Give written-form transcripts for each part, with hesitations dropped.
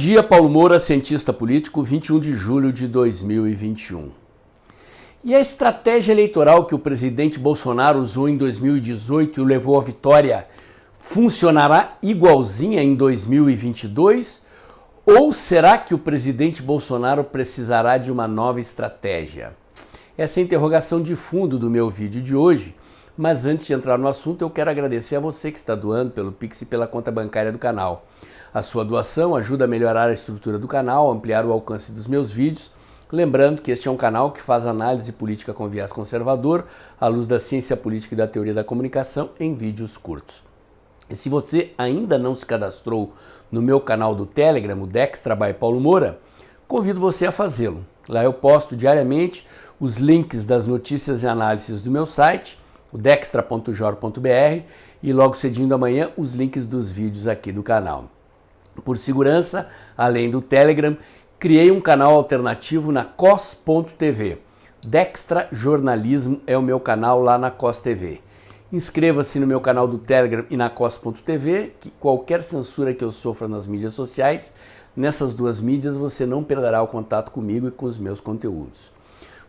dia, Paulo Moura, cientista político, 21 de julho de 2021. E a estratégia eleitoral que o presidente Bolsonaro usou em 2018 e o levou à vitória funcionará igualzinha em 2022? Ou será que o presidente Bolsonaro precisará de uma nova estratégia? Essa é a interrogação de fundo do meu vídeo de hoje. Mas antes de entrar no assunto, eu quero agradecer a você que está doando pelo Pix e pela conta bancária do canal. A sua doação ajuda a melhorar a estrutura do canal, ampliar o alcance dos meus vídeos. Lembrando que este é um canal que faz análise política com viés conservador, à luz da ciência política e da teoria da comunicação, em vídeos curtos. E se você ainda não se cadastrou no meu canal do Telegram, o Dextra by Paulo Moura, convido você a fazê-lo. Lá eu posto diariamente os links das notícias e análises do meu site, o dextra.jor.br, e logo cedinho da manhã os links dos vídeos aqui do canal. Por segurança, além do Telegram, criei um canal alternativo na cos.tv. Dextra Jornalismo é o meu canal lá na Cos TV. Inscreva-se no meu canal do Telegram e na cos.tv, que qualquer censura que eu sofra nas mídias sociais, nessas duas mídias você não perderá o contato comigo e com os meus conteúdos.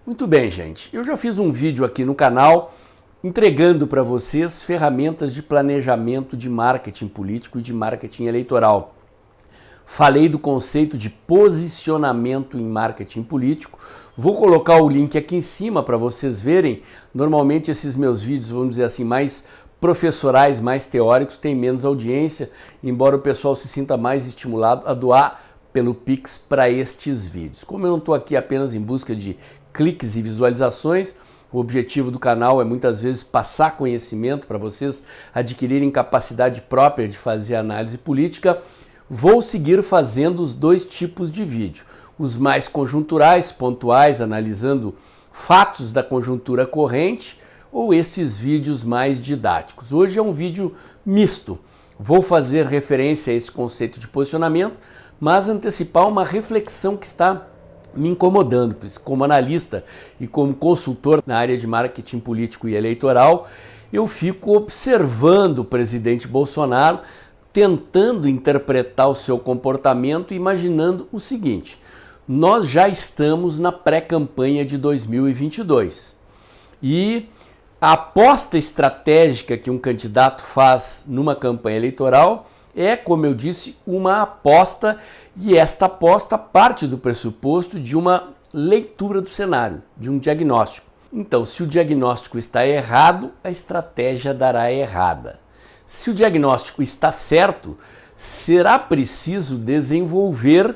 Muito bem, gente. Eu já fiz um vídeo aqui no canal entregando para vocês ferramentas de planejamento de marketing político e de marketing eleitoral. Falei do conceito de posicionamento em marketing político. Vou colocar o link aqui em cima para vocês verem. Normalmente esses meus vídeos, vamos dizer assim, mais professorais, mais teóricos, têm menos audiência, embora o pessoal se sinta mais estimulado a doar pelo Pix para estes vídeos. Como eu não estou aqui apenas em busca de cliques e visualizações, o objetivo do canal é muitas vezes passar conhecimento para vocês adquirirem capacidade própria de fazer análise política. Vou seguir fazendo os dois tipos de vídeo. Os mais conjunturais, pontuais, analisando fatos da conjuntura corrente, ou esses vídeos mais didáticos. Hoje é um vídeo misto. Vou fazer referência a esse conceito de posicionamento, mas antecipar uma reflexão que está me incomodando, pois como analista e como consultor na área de marketing político e eleitoral, eu fico observando o presidente Bolsonaro, tentando interpretar o seu comportamento, imaginando o seguinte: nós já estamos na pré-campanha de 2022 e a aposta estratégica que um candidato faz numa campanha eleitoral é, como eu disse, uma aposta, e esta aposta parte do pressuposto de uma leitura do cenário, de um diagnóstico. Então, se o diagnóstico está errado, a estratégia dará errada. Se o diagnóstico está certo, será preciso desenvolver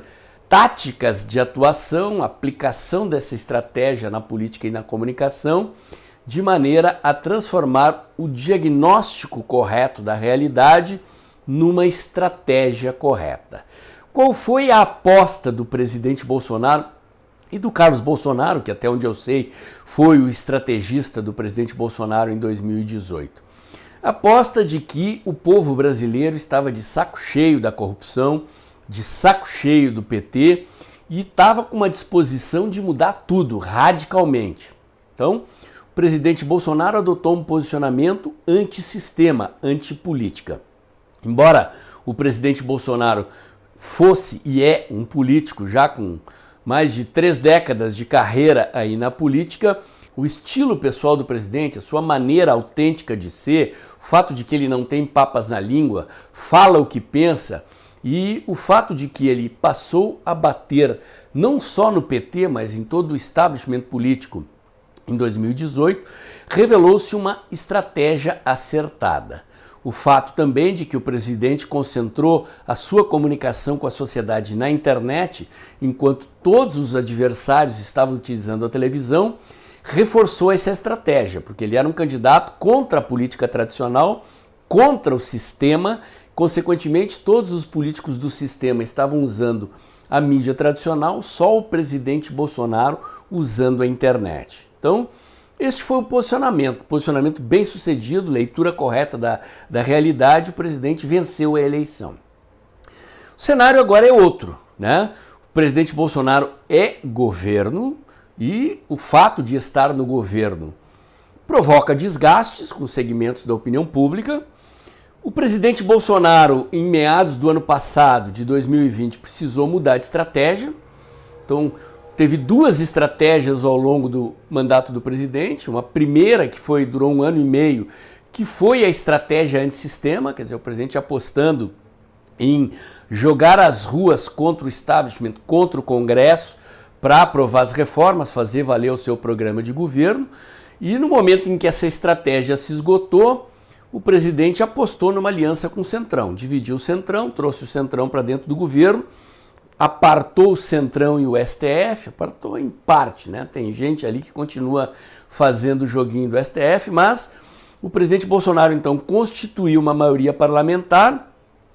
táticas de atuação, aplicação dessa estratégia na política e na comunicação, de maneira a transformar o diagnóstico correto da realidade numa estratégia correta. Qual foi a aposta do presidente Bolsonaro e do Carlos Bolsonaro, que até onde eu sei foi o estrategista do presidente Bolsonaro em 2018? A aposta de que o povo brasileiro estava de saco cheio da corrupção, de saco cheio do PT e estava com uma disposição de mudar tudo radicalmente. Então, o presidente Bolsonaro adotou um posicionamento antissistema, antipolítica. Embora o presidente Bolsonaro fosse e é um político já com mais de 3 décadas de carreira aí na política, o estilo pessoal do presidente, a sua maneira autêntica de ser, o fato de que ele não tem papas na língua, fala o que pensa, e o fato de que ele passou a bater não só no PT, mas em todo o establishment político em 2018, revelou-se uma estratégia acertada. O fato também de que o presidente concentrou a sua comunicação com a sociedade na internet, enquanto todos os adversários estavam utilizando a televisão, reforçou essa estratégia, porque ele era um candidato contra a política tradicional, contra o sistema. Consequentemente, todos os políticos do sistema estavam usando a mídia tradicional, só o presidente Bolsonaro usando a internet. Então, este foi o posicionamento bem sucedido, leitura correta da realidade. O presidente venceu a eleição. O cenário agora é outro, né? O presidente Bolsonaro é governo e o fato de estar no governo provoca desgastes com segmentos da opinião pública. O presidente Bolsonaro, em meados do ano passado, de 2020, precisou mudar de estratégia. Então, teve duas estratégias ao longo do mandato do presidente. Uma primeira, que durou 1 ano e meio, que foi a estratégia antissistema, quer dizer, o presidente apostando em jogar as ruas contra o establishment, contra o Congresso, para aprovar as reformas, fazer valer o seu programa de governo. E no momento em que essa estratégia se esgotou, o presidente apostou numa aliança com o Centrão, dividiu o Centrão, trouxe o Centrão para dentro do governo, apartou o Centrão e o STF, apartou em parte, né? Tem gente ali que continua fazendo o joguinho do STF, mas o presidente Bolsonaro então constituiu uma maioria parlamentar,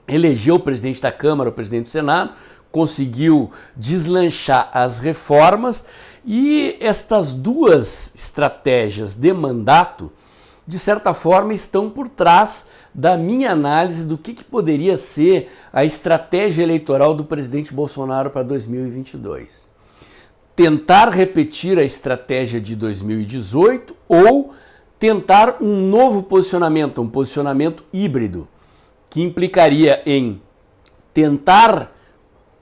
elegeu o presidente da Câmara, o presidente do Senado, conseguiu deslanchar as reformas e estas duas estratégias de mandato, de certa forma, estão por trás da minha análise do que poderia ser a estratégia eleitoral do presidente Bolsonaro para 2022. Tentar repetir a estratégia de 2018 ou tentar um novo posicionamento, um posicionamento híbrido, que implicaria em tentar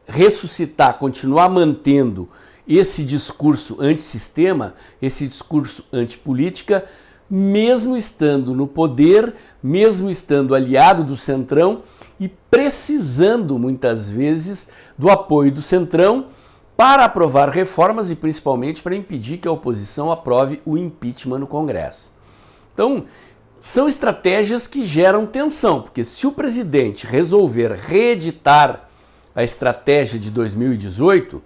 ressuscitar, continuar mantendo esse discurso antissistema, esse discurso antipolítica, mesmo estando no poder, mesmo estando aliado do Centrão e precisando muitas vezes do apoio do Centrão para aprovar reformas e principalmente para impedir que a oposição aprove o impeachment no Congresso. Então, são estratégias que geram tensão, porque se o presidente resolver reeditar a estratégia de 2018,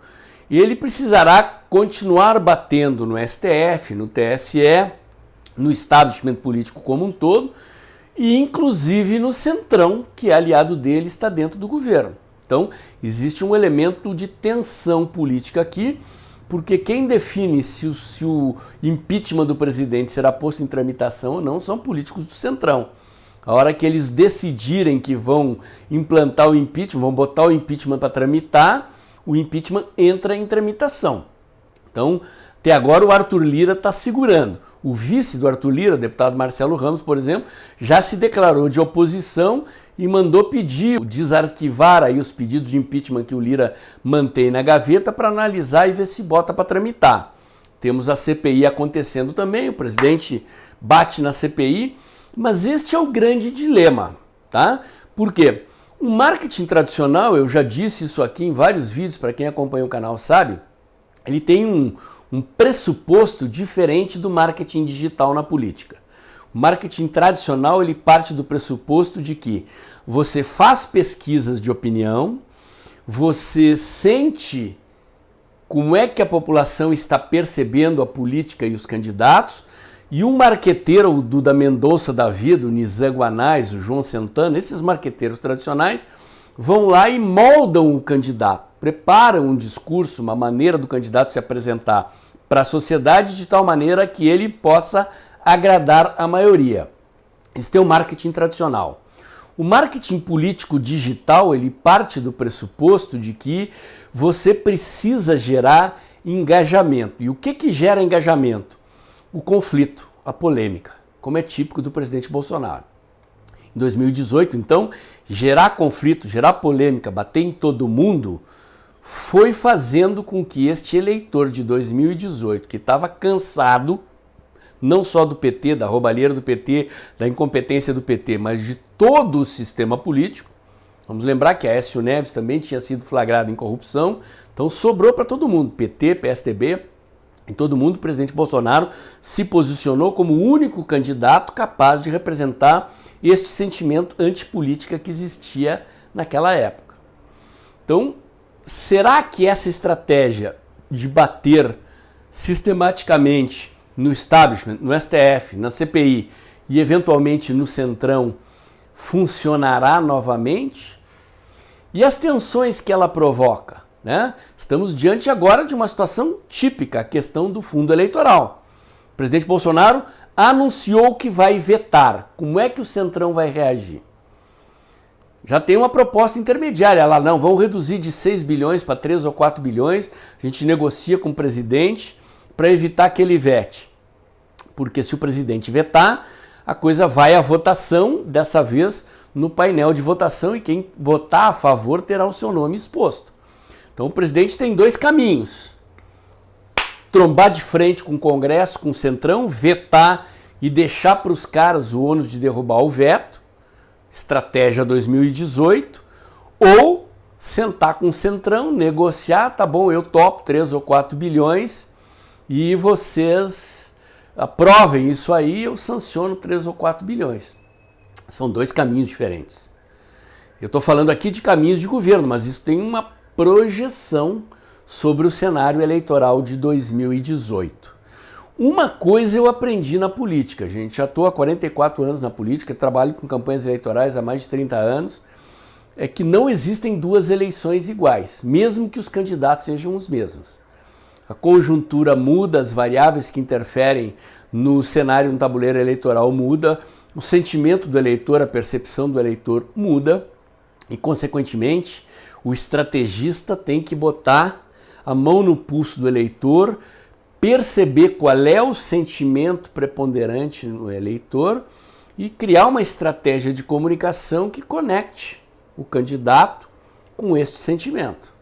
ele precisará continuar batendo no STF, no TSE, no establishment político como um todo e inclusive no Centrão, que é aliado dele, está dentro do governo. Então, existe um elemento de tensão política aqui, porque quem define se o impeachment do presidente será posto em tramitação ou não são políticos do Centrão. A hora que eles decidirem que vão implantar o impeachment, vão botar o impeachment para tramitar, o impeachment entra em tramitação. Então, até agora o Arthur Lira está segurando. O vice do Arthur Lira, o deputado Marcelo Ramos, por exemplo, já se declarou de oposição e mandou pedir, desarquivar aí os pedidos de impeachment que o Lira mantém na gaveta para analisar e ver se bota para tramitar. Temos a CPI acontecendo também, o presidente bate na CPI, mas este é o grande dilema, tá? Por quê? O marketing tradicional, eu já disse isso aqui em vários vídeos, para quem acompanha o canal sabe, ele tem um pressuposto diferente do marketing digital na política. O marketing tradicional, ele parte do pressuposto de que você faz pesquisas de opinião, você sente como é que a população está percebendo a política e os candidatos, e um marqueteiro, o Duda Mendonça da vida, o Nizam Guanais, o João Santana, esses marqueteiros tradicionais, vão lá e moldam o candidato, preparam um discurso, uma maneira do candidato se apresentar para a sociedade de tal maneira que ele possa agradar a maioria. Isso é o marketing tradicional. O marketing político digital, ele parte do pressuposto de que você precisa gerar engajamento. E o que gera engajamento? O conflito, a polêmica, como é típico do presidente Bolsonaro. Em 2018, então, gerar conflito, gerar polêmica, bater em todo mundo, foi fazendo com que este eleitor de 2018, que estava cansado, não só do PT, da roubalheira do PT, da incompetência do PT, mas de todo o sistema político, vamos lembrar que a Aécio Neves também tinha sido flagrado em corrupção, então sobrou para todo mundo, PT, PSDB, e todo mundo, o presidente Bolsonaro se posicionou como o único candidato capaz de representar este sentimento antipolítica que existia naquela época. Então, será que essa estratégia de bater sistematicamente no establishment, no STF, na CPI e eventualmente no Centrão funcionará novamente? E as tensões que ela provoca? Né? Estamos diante agora de uma situação típica, a questão do fundo eleitoral. O presidente Bolsonaro anunciou que vai vetar. Como é que o Centrão vai reagir? Já tem uma proposta intermediária lá, não, vão reduzir de 6 bilhões para 3 ou 4 bilhões, a gente negocia com o presidente para evitar que ele vete. Porque se o presidente vetar, a coisa vai à votação, dessa vez no painel de votação, e quem votar a favor terá o seu nome exposto. Então o presidente tem dois caminhos: trombar de frente com o Congresso, com o Centrão, vetar e deixar para os caras o ônus de derrubar o veto, estratégia 2018, ou sentar com o Centrão, negociar, tá bom, eu topo 3 ou 4 bilhões e vocês aprovem isso aí, eu sanciono 3 ou 4 bilhões. São dois caminhos diferentes. Eu estou falando aqui de caminhos de governo, mas isso tem uma projeção sobre o cenário eleitoral de 2018. Uma coisa eu aprendi na política, gente. Já estou há 44 anos na política, trabalho com campanhas eleitorais há mais de 30 anos. É que não existem duas eleições iguais, mesmo que os candidatos sejam os mesmos. A conjuntura muda, as variáveis que interferem no cenário, no tabuleiro eleitoral muda, o sentimento do eleitor, a percepção do eleitor muda e, consequentemente, o estrategista tem que botar a mão no pulso do eleitor, perceber qual é o sentimento preponderante no eleitor e criar uma estratégia de comunicação que conecte o candidato com este sentimento.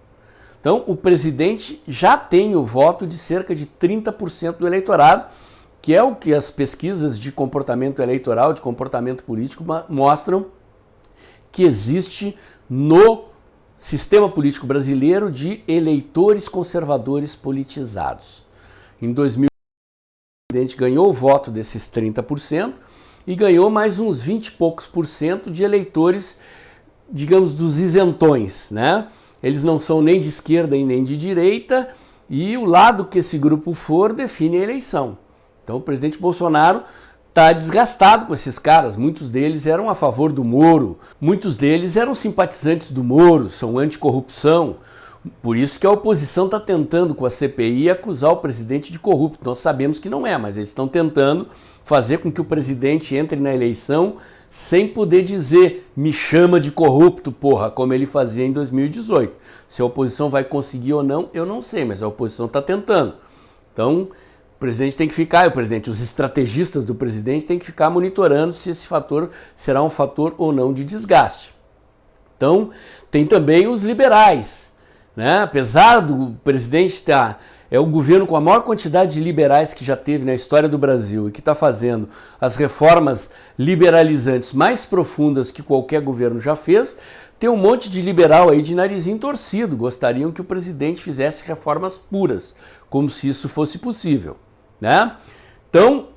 Então, o presidente já tem o voto de cerca de 30% do eleitorado, que é o que as pesquisas de comportamento eleitoral, de comportamento político mostram que existe no sistema político brasileiro de eleitores conservadores politizados. Em 2000, o presidente ganhou o voto desses 30% e ganhou mais uns 20 e poucos por cento de eleitores, digamos, dos isentões, né? Eles não são nem de esquerda e nem de direita, e o lado que esse grupo for define a eleição. Então o presidente Bolsonaro está desgastado com esses caras. Muitos deles eram a favor do Moro, muitos deles eram simpatizantes do Moro, são anticorrupção. Por isso que a oposição está tentando com a CPI acusar o presidente de corrupto. Nós sabemos que não é, mas eles estão tentando fazer com que o presidente entre na eleição sem poder dizer me chama de corrupto, porra, como ele fazia em 2018. Se a oposição vai conseguir ou não, eu não sei, mas a oposição está tentando. Então, o presidente tem que ficar, os estrategistas do presidente têm que ficar monitorando se esse fator será um fator ou não de desgaste. Então, tem também os liberais, né? Apesar do presidente estar... É o governo com a maior quantidade de liberais que já teve na história do Brasil e que está fazendo as reformas liberalizantes mais profundas que qualquer governo já fez. Tem um monte de liberal aí de narizinho torcido, gostariam que o presidente fizesse reformas puras, como se isso fosse possível, né? Então,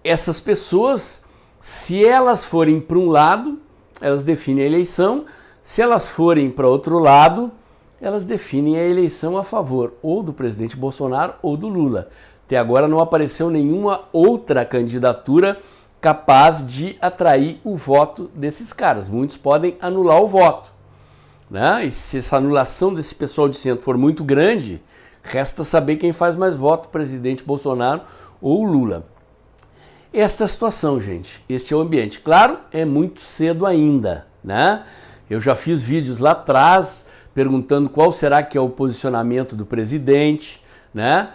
essas pessoas, se elas forem para um lado, elas definem a eleição, se elas forem para outro lado, elas definem a eleição a favor ou do presidente Bolsonaro ou do Lula. Até agora não apareceu nenhuma outra candidatura capaz de atrair o voto desses caras. Muitos podem anular o voto, né? E se essa anulação desse pessoal de centro for muito grande, resta saber quem faz mais voto, o presidente Bolsonaro ou o Lula. Esta é a situação, gente. Este é o ambiente. Claro, é muito cedo ainda, né? Eu já fiz vídeos lá atrás perguntando qual será que é o posicionamento do presidente, né?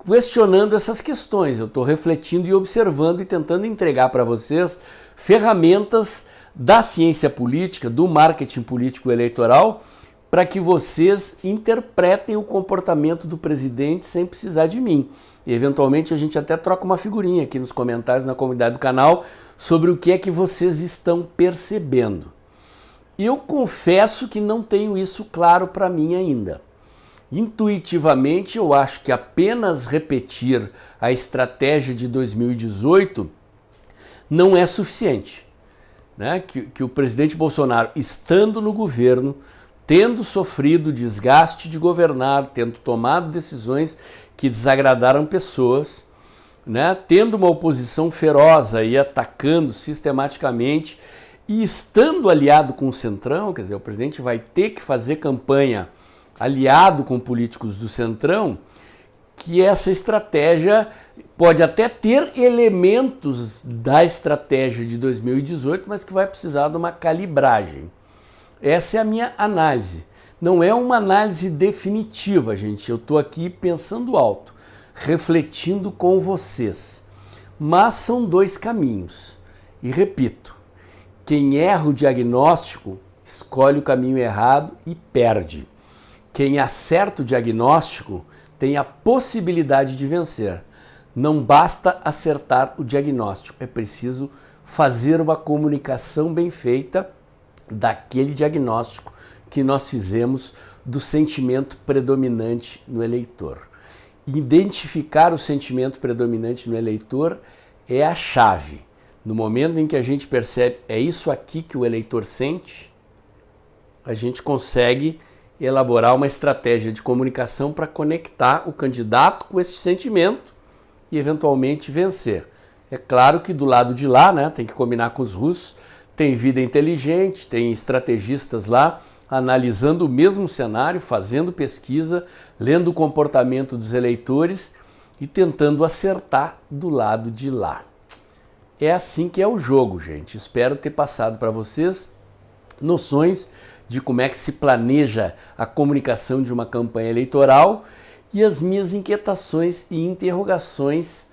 Questionando essas questões. Eu estou refletindo e observando e tentando entregar para vocês ferramentas da ciência política, do marketing político eleitoral, para que vocês interpretem o comportamento do presidente sem precisar de mim. E eventualmente a gente até troca uma figurinha aqui nos comentários, na comunidade do canal, sobre o que é que vocês estão percebendo. Eu confesso que não tenho isso claro para mim ainda. Intuitivamente, eu acho que apenas repetir a estratégia de 2018 não é suficiente, né? Que o presidente Bolsonaro, estando no governo, tendo sofrido desgaste de governar, tendo tomado decisões que desagradaram pessoas, né? Tendo uma oposição feroz e atacando sistematicamente, e estando aliado com o Centrão, quer dizer, o presidente vai ter que fazer campanha aliado com políticos do Centrão, que essa estratégia pode até ter elementos da estratégia de 2018, mas que vai precisar de uma calibragem. Essa é a minha análise. Não é uma análise definitiva, gente. Eu estou aqui pensando alto, refletindo com vocês. Mas são dois caminhos. E repito, quem erra o diagnóstico escolhe o caminho errado e perde. Quem acerta o diagnóstico tem a possibilidade de vencer. Não basta acertar o diagnóstico, é preciso fazer uma comunicação bem feita daquele diagnóstico que nós fizemos do sentimento predominante no eleitor. Identificar o sentimento predominante no eleitor é a chave. No momento em que a gente percebe é isso aqui que o eleitor sente, a gente consegue elaborar uma estratégia de comunicação para conectar o candidato com esse sentimento e eventualmente vencer. É claro que do lado de lá, né, tem que combinar com os russos, tem vida inteligente, tem estrategistas lá analisando o mesmo cenário, fazendo pesquisa, lendo o comportamento dos eleitores e tentando acertar do lado de lá. É assim que é o jogo, gente. Espero ter passado para vocês noções de como é que se planeja a comunicação de uma campanha eleitoral e as minhas inquietações e interrogações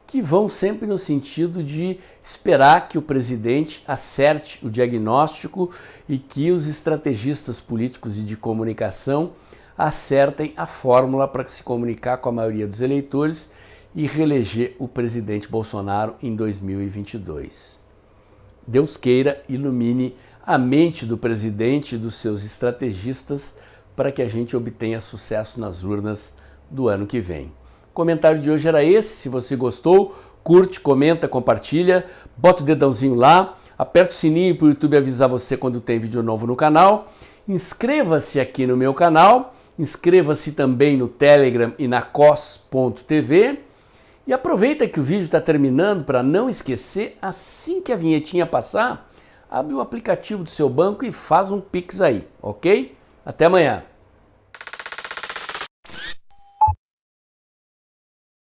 que vão sempre no sentido de esperar que o presidente acerte o diagnóstico e que os estrategistas políticos e de comunicação acertem a fórmula para se comunicar com a maioria dos eleitores e reeleger o presidente Bolsonaro em 2022. Deus queira, ilumine a mente do presidente e dos seus estrategistas para que a gente obtenha sucesso nas urnas do ano que vem. O comentário de hoje era esse. Se você gostou, curte, comenta, compartilha, bota o dedãozinho lá, aperta o sininho para o YouTube avisar você quando tem vídeo novo no canal. Inscreva-se aqui no meu canal, inscreva-se também no Telegram e na cos.tv. E aproveita que o vídeo está terminando para não esquecer, assim que a vinhetinha passar, abre o aplicativo do seu banco e faz um Pix aí, ok? Até amanhã!